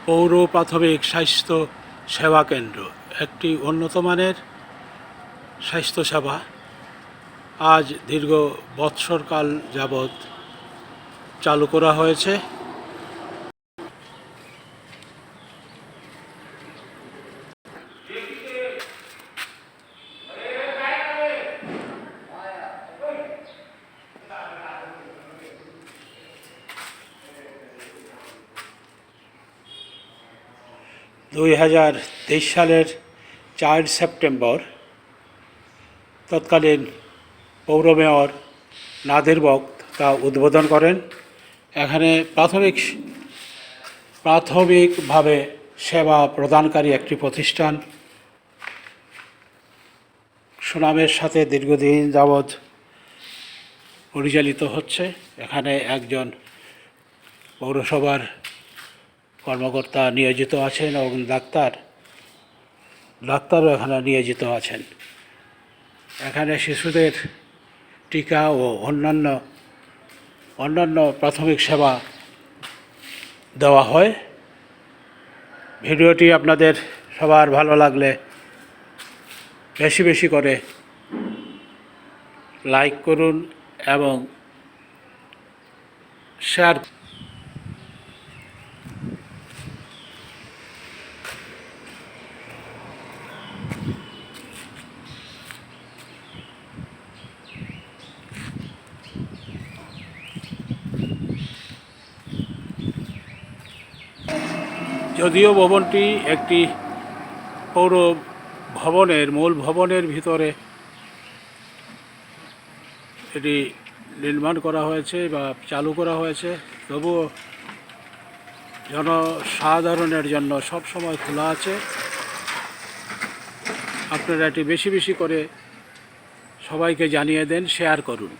পৌর প্রাথমিক স্বাস্থ্য সেবা কেন্দ্র একটি উন্নত মানের স্বাস্থ্যসেবা আজ দীর্ঘ বৎসরকাল যাবৎ চালু করা হয়েছে। দুই সালের 4 সেপ্টেম্বর তৎকালীন পৌর মেয়র নাদির বক্ত তা উদ্বোধন করেন। এখানে প্রাথমিকভাবে সেবা প্রদানকারী একটি প্রতিষ্ঠান সুনামের সাথে দীর্ঘদিন যাবৎ পরিচালিত হচ্ছে। এখানে একজন পৌরসভার কর্মকর্তা নিয়োজিত আছেন এবং ডাক্তারও এখানে নিয়োজিত আছেন। এখানে শিশুদের টিকা ও অন্যান্য প্রাথমিক সেবা দেওয়া হয়। ভিডিওটি আপনাদের সবার ভালো লাগলে বেশি বেশি করে লাইক করুন এবং শেয়ার। যদিও ভবনটি একটি পৌর মূল ভবনের ভিতরে এটি নির্মাণ করা হয়েছে বা চালু করা হয়েছে, তবুও জনসাধারণের জন্য সব সময় খোলা আছে। আপনারা এটি বেশি বেশি করে সবাইকে জানিয়ে দেন, শেয়ার করুন।